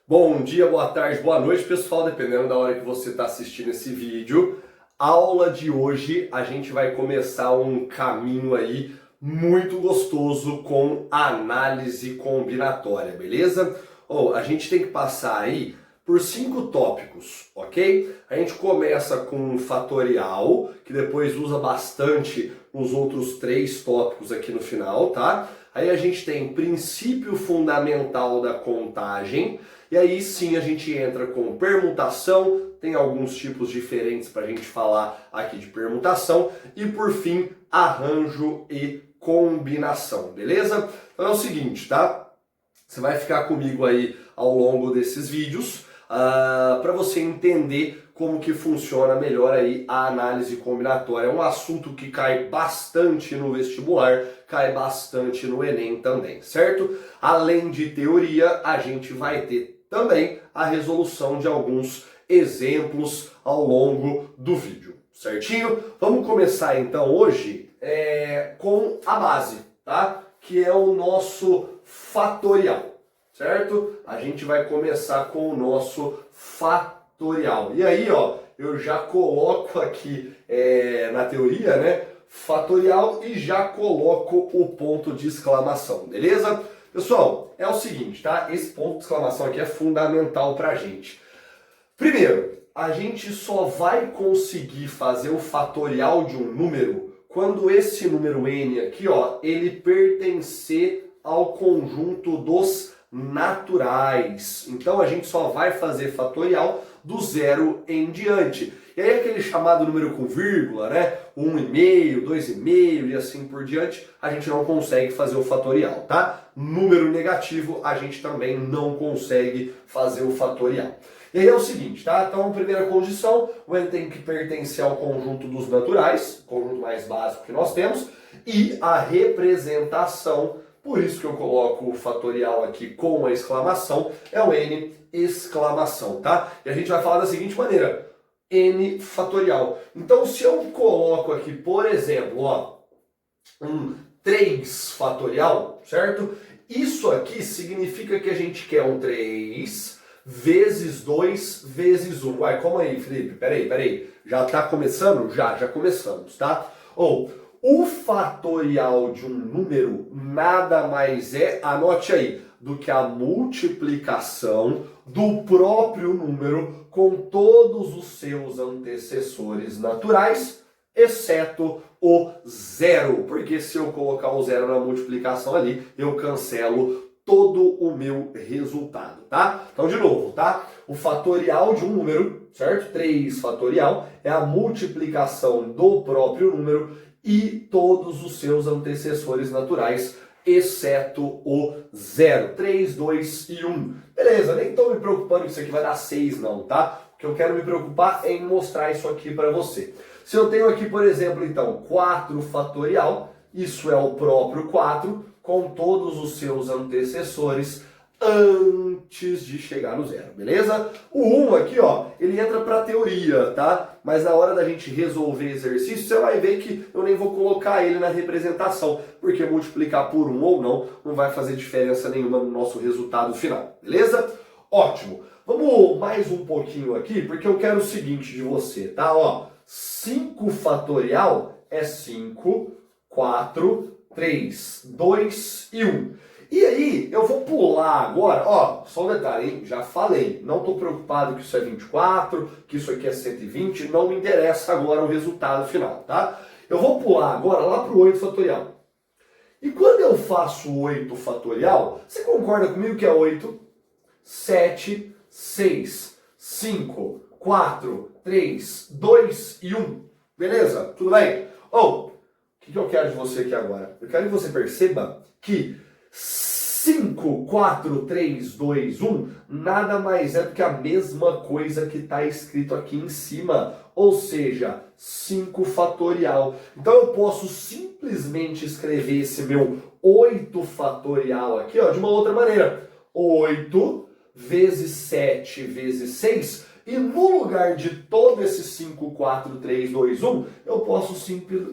Bom dia, boa tarde, boa noite, pessoal, dependendo da hora que você está assistindo esse vídeo. Aula de hoje, a gente vai começar um caminho aí muito gostoso com análise combinatória, beleza? A gente tem que passar aí por 5 tópicos, ok? A gente começa com fatorial, que depois usa bastante nos outros 3 tópicos aqui no final, tá? Aí a gente tem princípio fundamental da contagem, e aí sim a gente entra com permutação, tem alguns tipos diferentes para a gente falar aqui de permutação, e por fim, arranjo e combinação, beleza? Então é o seguinte, tá? Você vai ficar comigo aí ao longo desses vídeos para você entender como que funciona melhor aí a análise combinatória. É um assunto que cai bastante no vestibular, cai bastante no Enem também, certo? Além de teoria, a gente vai ter também a resolução de alguns exemplos ao longo do vídeo, certinho? Vamos começar então hoje com a base, tá? Que é o nosso fatorial, certo? A gente vai começar com o nosso fatorial. E aí, ó, eu já coloco aqui na teoria, né, fatorial e já coloco o ponto de exclamação, beleza? Pessoal, é o seguinte, tá? Esse ponto de exclamação aqui é fundamental pra gente. Primeiro, a gente só vai conseguir fazer o fatorial de um número quando esse número n aqui, ó, ele pertencer ao conjunto dos naturais. Então a gente só vai fazer fatorial do 0 em diante. E aí aquele chamado número com vírgula, né? 1,5, 2,5 e assim por diante, a gente não consegue fazer o fatorial, tá? Número negativo, a gente também não consegue fazer o fatorial. E aí é o seguinte, tá? Então, primeira condição, o n tem que pertencer ao conjunto dos naturais, conjunto mais básico que nós temos, e a representação, por isso que eu coloco o fatorial aqui com a exclamação, é o n exclamação, tá? E a gente vai falar da seguinte maneira, n fatorial. Então, se eu coloco aqui, por exemplo, ó, um 3 fatorial, certo? Isso aqui significa que a gente quer um 3 vezes 2 vezes 1. Uai, como aí, Felipe? Peraí. Já tá começando? Já começamos, tá? O fatorial de um número nada mais é, anote aí, do que a multiplicação do próprio número com todos os seus antecessores naturais, exceto o zero. Porque se eu colocar o zero na multiplicação ali, eu cancelo todo o meu resultado, tá? Então, de novo, tá? O fatorial de um número, certo? 3 fatorial é a multiplicação do próprio número e todos os seus antecessores naturais, exceto o zero. 3, 2 e 1. Beleza, nem estou me preocupando que isso aqui vai dar 6 não, tá? O que eu quero me preocupar é em mostrar isso aqui para você. Se eu tenho aqui, por exemplo, então, 4 fatorial, isso é o próprio 4, com todos os seus antecessores antes de chegar no zero, beleza? O 1 aqui, ó, ele entra para teoria, tá? Mas na hora da gente resolver exercício, você vai ver que eu nem vou colocar ele na representação, porque multiplicar por 1 ou não vai fazer diferença nenhuma no nosso resultado final, beleza? Ótimo! Vamos mais um pouquinho aqui, porque eu quero o seguinte de você, tá? Ó, 5 fatorial é 5, 4, 3, 2 e 1. E aí, eu vou pular agora, ó, só um detalhe, hein? Já falei, não estou preocupado que isso é 24, que isso aqui é 120, não me interessa agora o resultado final, tá? Eu vou pular agora lá para o 8 fatorial. E quando eu faço 8 fatorial, você concorda comigo que é 8, 7, 6, 5, 4, 3, 2 e 1? Beleza? Tudo bem? O que eu quero de você aqui agora? Eu quero que você perceba que 5, 4, 3, 2, 1 nada mais é do que a mesma coisa que está escrito aqui em cima, ou seja, 5 fatorial. Então eu posso simplesmente escrever esse meu 8 fatorial aqui, ó, de uma outra maneira. 8 vezes 7 vezes 6, e no lugar de todo esse 5, 4, 3, 2, 1, eu posso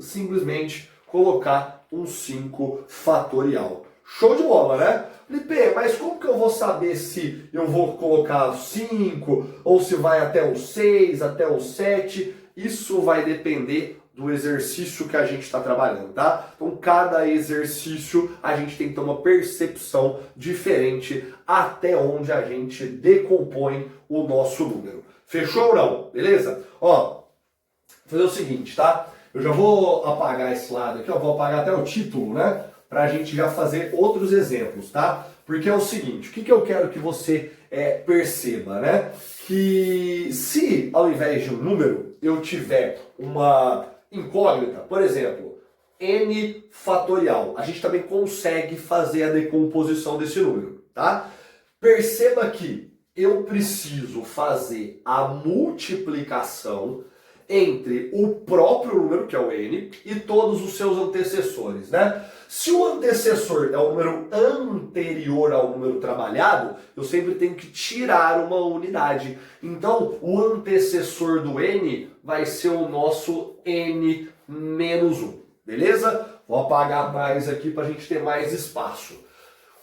simplesmente colocar um 5 fatorial. Show de bola, né? Lipe, mas como que eu vou saber se eu vou colocar 5 ou se vai até o 6, até o 7? Isso vai depender do exercício que a gente está trabalhando, tá? Então, cada exercício a gente tem que ter uma percepção diferente até onde a gente decompõe o nosso número. Fechou ou não? Beleza? Ó, vou fazer o seguinte, tá? Eu já vou apagar esse lado aqui, ó, vou apagar até o título, né? Pra gente já fazer outros exemplos, tá? Porque é o seguinte, o que eu quero que você perceba, né? Que se ao invés de um número eu tiver uma incógnita, por exemplo, n fatorial, a gente também consegue fazer a decomposição desse número, tá? Perceba que eu preciso fazer a multiplicação entre o próprio número, que é o n, e todos os seus antecessores, né? Se o antecessor é o número anterior ao número trabalhado, eu sempre tenho que tirar uma unidade. Então, o antecessor do n vai ser o nosso n menos 1, beleza? Vou apagar mais aqui para a gente ter mais espaço.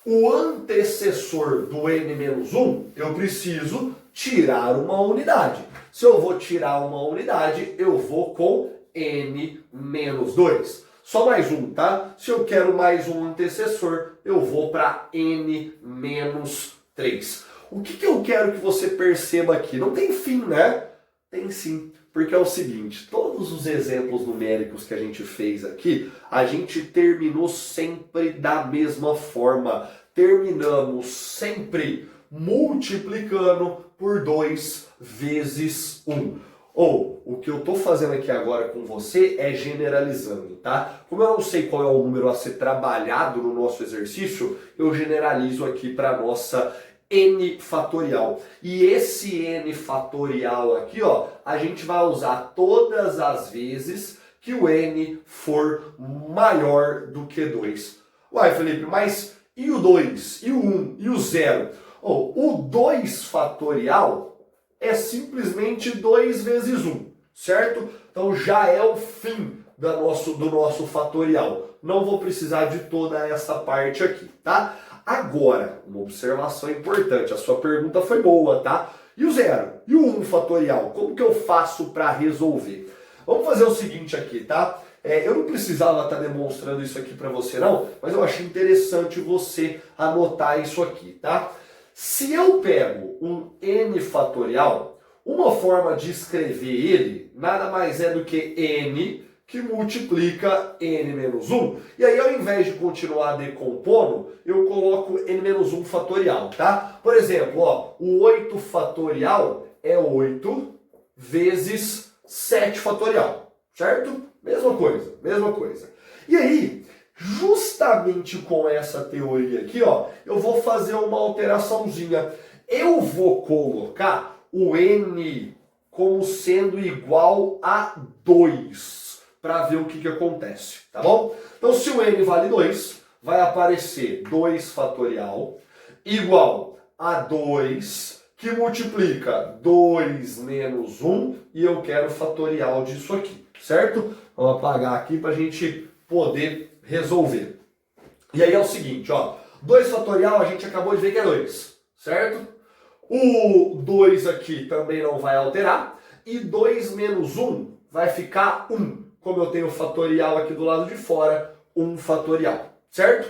O antecessor do n menos 1, eu preciso tirar uma unidade. Se eu vou tirar uma unidade, eu vou com n menos 2. Só mais um, tá? Se eu quero mais um antecessor, eu vou para n menos 3. O que eu quero que você perceba aqui? Não tem fim, né? Tem sim, porque é o seguinte, todos os exemplos numéricos que a gente fez aqui, a gente terminou sempre da mesma forma. Terminamos sempre multiplicando por 2 vezes 1. Ou, o que eu estou fazendo aqui agora com você é generalizando, tá? Como eu não sei qual é o número a ser trabalhado no nosso exercício, eu generalizo aqui para a nossa n fatorial. E esse n fatorial aqui, ó, a gente vai usar todas as vezes que o n for maior do que 2. Uai, Felipe, mas e o 2? E o 1? E o 0? O 2 fatorial é simplesmente 2 vezes 1, certo? Então já é o fim do nosso fatorial. Não vou precisar de toda essa parte aqui, tá? Agora, uma observação importante, a sua pergunta foi boa, tá? E o 0? E o 1 fatorial? Como que eu faço para resolver? Vamos fazer o seguinte aqui, tá? Eu não precisava estar demonstrando isso aqui para você não, mas eu achei interessante você anotar isso aqui, tá? Se eu pego um n fatorial, uma forma de escrever ele nada mais é do que n que multiplica n menos 1. E aí, ao invés de continuar decompondo, eu coloco n menos 1 fatorial, tá? Por exemplo, ó, o 8 fatorial é 8 vezes 7 fatorial, certo? Mesma coisa, mesma coisa. E aí, justamente com essa teoria aqui, ó, eu vou fazer uma alteraçãozinha. Eu vou colocar o n como sendo igual a 2, para ver o que acontece, tá bom? Então, se o n vale 2, vai aparecer 2 fatorial igual a 2, que multiplica 2 menos 1, e eu quero o fatorial disso aqui, certo? Vamos apagar aqui para a gente poder resolver. E aí é o seguinte, ó, 2 fatorial a gente acabou de ver que é 2, certo? O 2 aqui também não vai alterar, e 2 menos 1 vai ficar 1. Como eu tenho o fatorial aqui do lado de fora, 1 fatorial, certo?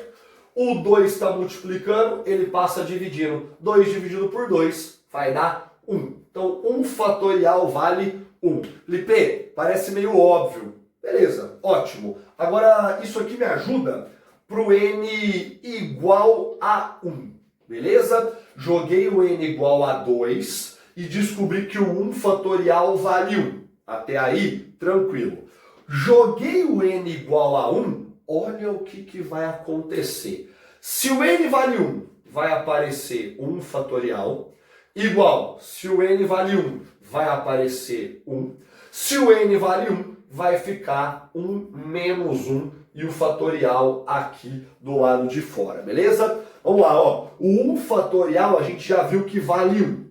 O 2 está multiplicando, ele passa dividindo. 2 dividido por 2 vai dar 1. Então, 1 fatorial vale 1. Lipe, parece meio óbvio. Beleza, ótimo. Agora, isso aqui me ajuda para o n igual a 1. Beleza? Joguei o n igual a 2 e descobri que o 1 fatorial vale 1. Até aí, tranquilo. Joguei o n igual a 1, olha o que vai acontecer. Se o n vale 1, vai aparecer 1 fatorial, igual, se o n vale 1, vai aparecer 1. Se o n vale 1, vai ficar 1 menos 1 e o fatorial aqui do lado de fora, beleza? Vamos lá, ó. O 1 fatorial a gente já viu que vale 1.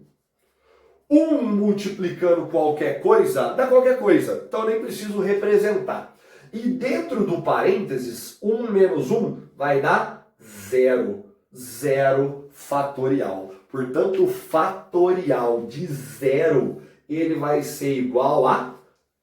1 multiplicando qualquer coisa, dá qualquer coisa. Então eu nem preciso representar. E dentro do parênteses, 1 menos 1 vai dar 0. 0 fatorial. Portanto, o fatorial de 0, ele vai ser igual a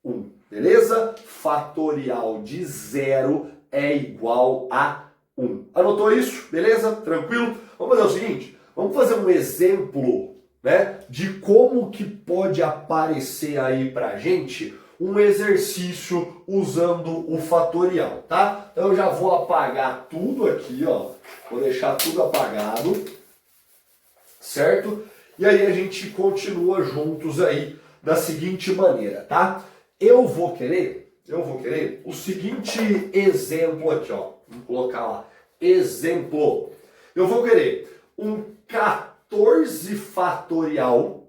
1, beleza? Fatorial de 0 é igual a 1. Anotou isso? Beleza? Tranquilo? Vamos fazer o seguinte, vamos fazer um exemplo, né, de como que pode aparecer aí pra gente um exercício usando o fatorial, tá? Então eu já vou apagar tudo aqui, ó. Vou deixar tudo apagado, certo? E aí a gente continua juntos aí da seguinte maneira, tá? Eu vou querer o seguinte exemplo aqui, ó. Vamos colocar lá. Exemplo. Eu vou querer um 14 fatorial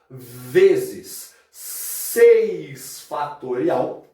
vezes 6 fatorial,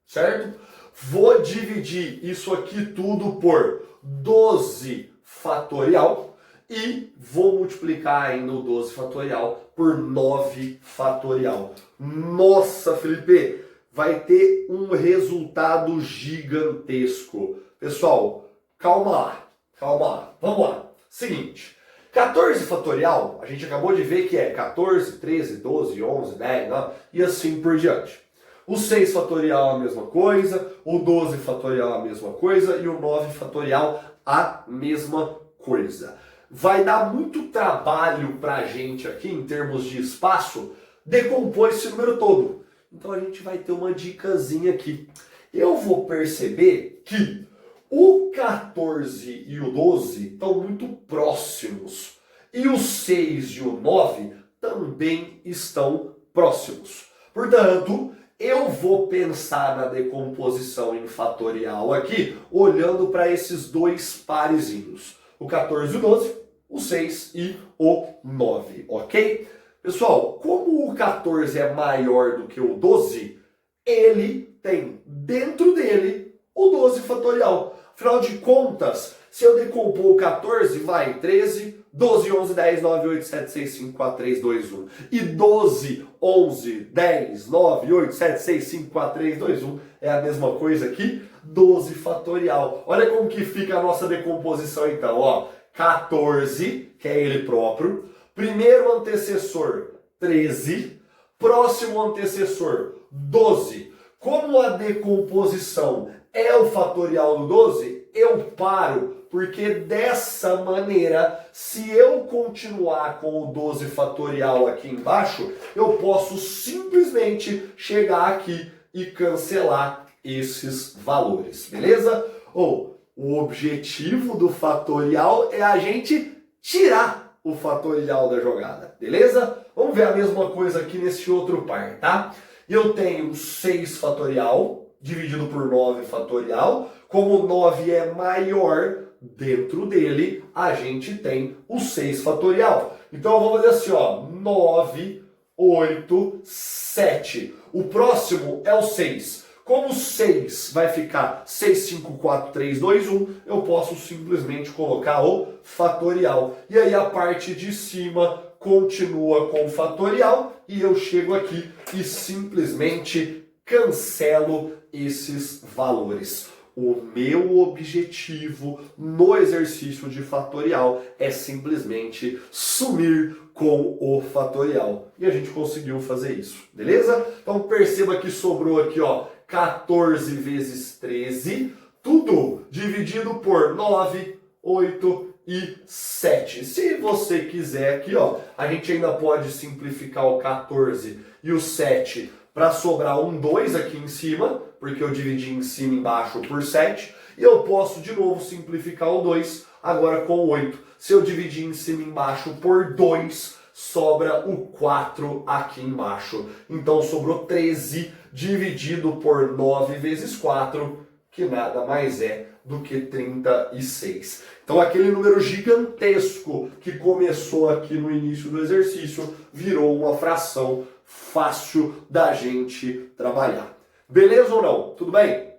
certo? Vou dividir isso aqui tudo por 12 fatorial e vou multiplicar ainda o 12 fatorial por 9 fatorial. Nossa, Felipe, vai ter um resultado gigantesco. Pessoal, calma lá, vamos lá. Seguinte, 14 fatorial, a gente acabou de ver que é 14, 13, 12, 11, 10, 9, e assim por diante. O 6 fatorial é a mesma coisa, o 12 fatorial é a mesma coisa e o 9 fatorial a mesma coisa. Vai dar muito trabalho pra gente aqui, em termos de espaço, decompor esse número todo. Então a gente vai ter uma dicasinha aqui. Eu vou perceber que o 14 e o 12 estão muito próximos. E o 6 e o 9 também estão próximos. Portanto, eu vou pensar na decomposição em fatorial aqui, olhando para esses dois parezinhos. O 14 e o 12, o 6 e o 9, ok? Pessoal, como o 14 é maior do que o 12, ele tem dentro dele o 12 fatorial. Afinal de contas, se eu decompor o 14, vai 13, 12, 11, 10, 9, 8, 7, 6, 5, 4, 3, 2, 1. E 12, 11, 10, 9, 8, 7, 6, 5, 4, 3, 2, 1 é a mesma coisa aqui, 12 fatorial. Olha como que fica a nossa decomposição então, ó. 14, que é ele próprio, primeiro antecessor 13, próximo antecessor 12. Como a decomposição é o fatorial do 12, eu paro, porque dessa maneira, se eu continuar com o 12 fatorial aqui embaixo, eu posso simplesmente chegar aqui e cancelar esses valores, beleza? Ou o objetivo do fatorial é a gente tirar o fatorial da jogada, beleza? Vamos ver a mesma coisa aqui nesse outro par, tá? Eu tenho 6 fatorial dividido por 9 fatorial. Como 9 é maior, dentro dele a gente tem o 6 fatorial. Então eu vou fazer assim, ó, 9, 8, 7. O próximo é o 6. Como o 6 vai ficar 6, 5, 4, 3, 2, 1, eu posso simplesmente colocar o fatorial. E aí a parte de cima continua com o fatorial e eu chego aqui e simplesmente cancelo esses valores. O meu objetivo no exercício de fatorial é simplesmente sumir com o fatorial. E a gente conseguiu fazer isso, beleza? Então perceba que sobrou aqui, ó, 14 vezes 13, tudo dividido por 9, 8 e 7. Se você quiser aqui, ó, a gente ainda pode simplificar o 14 e o 7 para sobrar um 2 aqui em cima, porque eu dividi em cima e embaixo por 7, e eu posso de novo simplificar o 2 agora com o 8. Se eu dividir em cima e embaixo por 2, sobra o 4 aqui embaixo. Então sobrou 13 dividido por 9 vezes 4, que nada mais é do que 36. Então aquele número gigantesco que começou aqui no início do exercício virou uma fração fácil da gente trabalhar. Beleza ou não? Tudo bem?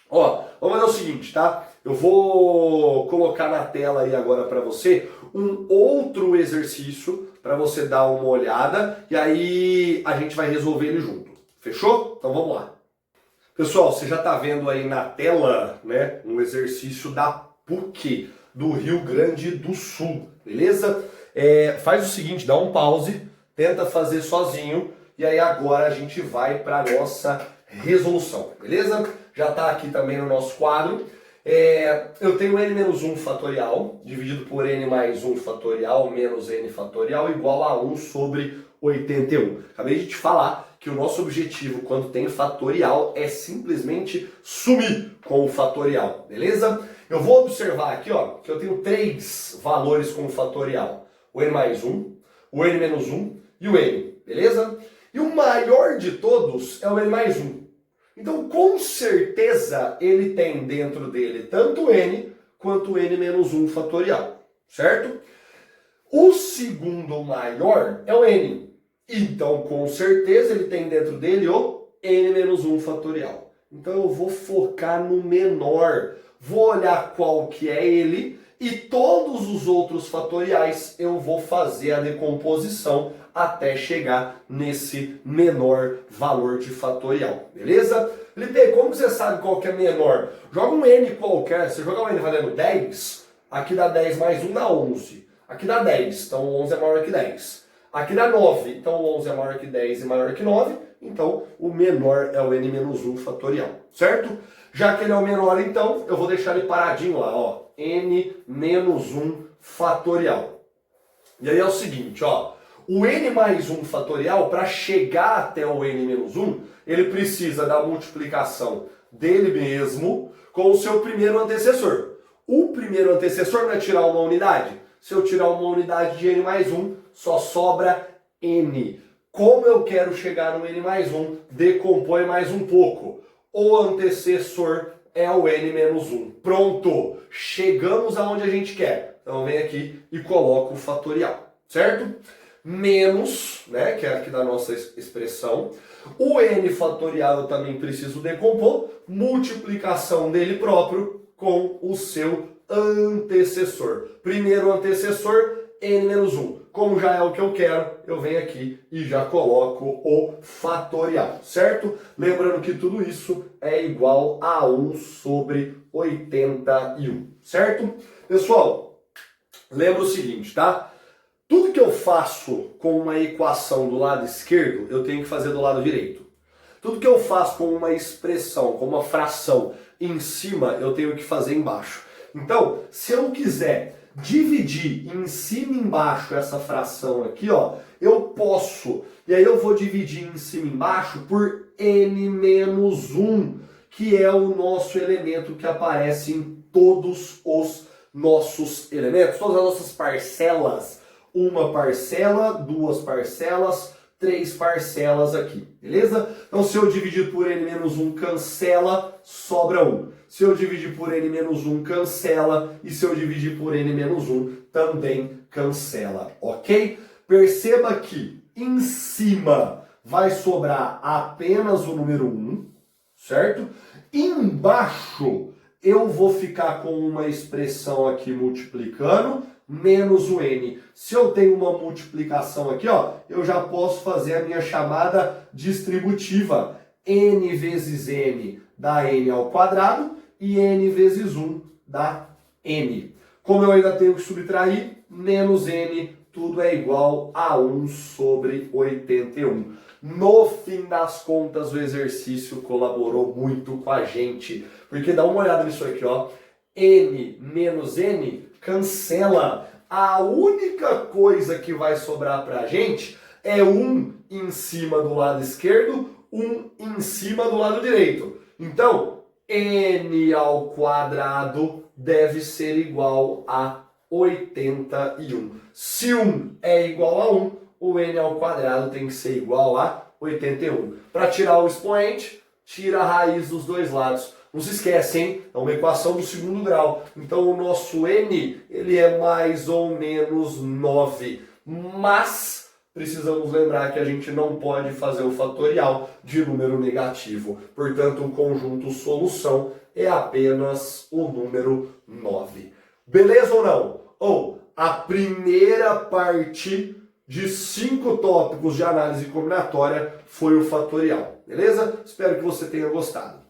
Ó, vamos fazer o seguinte, tá? Eu vou colocar na tela aí agora para você um outro exercício para você dar uma olhada e aí a gente vai resolver ele junto. Fechou? Então vamos lá. Pessoal, você já está vendo aí na tela, né, um exercício da PUC do Rio Grande do Sul, beleza? Faz o seguinte, dá um pause, tenta fazer sozinho e aí agora a gente vai para a nossa resolução, beleza? Já está aqui também no nosso quadro. Eu tenho n menos 1 fatorial dividido por n mais 1 fatorial menos n fatorial igual a 1 sobre 81. Acabei de te falar que o nosso objetivo quando tem fatorial é simplesmente sumir com o fatorial, beleza? Eu vou observar aqui, ó, que eu tenho 3 valores como fatorial. O n mais 1, o n menos 1 e o n, beleza? E o maior de todos é o n mais 1. Então, com certeza, ele tem dentro dele tanto o n quanto o n menos 1 fatorial, certo? O segundo maior é o n. Então, com certeza, ele tem dentro dele o n menos 1 fatorial. Então, eu vou focar no menor. Vou olhar qual que é ele e todos os outros fatoriais eu vou fazer a decomposição até chegar nesse menor valor de fatorial, beleza? Felipe, como você sabe qual que é menor? Joga um n qualquer, você jogar um n valendo 10, aqui dá 10 mais 1 dá 11. Aqui dá 10, então 11 é maior que 10. Aqui dá 9, então 11 é maior que 10 e maior que 9, então o menor é o n menos 1 fatorial, certo? Já que ele é o menor, então, eu vou deixar ele paradinho lá, ó, n menos 1 fatorial. E aí é o seguinte, ó, o n mais 1 fatorial, para chegar até o n menos 1, ele precisa da multiplicação dele mesmo com o seu primeiro antecessor. O primeiro antecessor não é tirar uma unidade? Se eu tirar uma unidade de n mais 1, só sobra n. Como eu quero chegar no n mais 1, decompõe mais um pouco. O antecessor é o n menos 1. Pronto! Chegamos aonde a gente quer. Então vem aqui e coloco o fatorial, certo? Menos, né, que é aqui da nossa expressão. O n fatorial eu também preciso decompor. Multiplicação dele próprio com o seu antecessor. Primeiro antecessor, n menos 1. Como já é o que eu quero, eu venho aqui e já coloco o fatorial, certo? Lembrando que tudo isso é igual a 1 sobre 81, certo? Pessoal, lembra o seguinte, tá? Tudo que eu faço com uma equação do lado esquerdo, eu tenho que fazer do lado direito. Tudo que eu faço com uma expressão, com uma fração em cima, eu tenho que fazer embaixo. Então, se eu quiser dividir em cima e embaixo essa fração aqui, ó, eu posso. E aí eu vou dividir em cima e embaixo por n menos 1, que é o nosso elemento que aparece em todos os nossos elementos, todas as nossas parcelas. Uma parcela, duas parcelas, 3 parcelas aqui, beleza? Então se eu dividir por n menos 1, cancela, sobra 1. Se eu dividir por n menos 1, cancela. E se eu dividir por n menos 1, também cancela, ok? Perceba que em cima vai sobrar apenas o número 1, certo? Embaixo eu vou ficar com uma expressão aqui multiplicando, menos o n. Se eu tenho uma multiplicação aqui, ó, eu já posso fazer a minha chamada distributiva. N vezes n dá n ao quadrado e n vezes 1 dá n. Como eu ainda tenho que subtrair, menos n, tudo é igual a 1 sobre 81. No fim das contas, o exercício colaborou muito com a gente. Porque dá uma olhada nisso aqui, ó. N menos n cancela. A única coisa que vai sobrar pra gente é 1 em cima do lado esquerdo, 1 em cima do lado direito. Então, n ao quadrado deve ser igual a 81. Se 1 é igual a 1, o n ao quadrado tem que ser igual a 81. Para tirar o expoente, tira a raiz dos dois lados. Não se esquece, hein? É uma equação do segundo grau. Então o nosso n, ele é mais ou menos 9. Mas precisamos lembrar que a gente não pode fazer o fatorial de número negativo. Portanto, o conjunto solução é apenas o número 9. Beleza ou não? Ou a primeira parte de 5 tópicos de análise combinatória foi o fatorial. Beleza? Espero que você tenha gostado.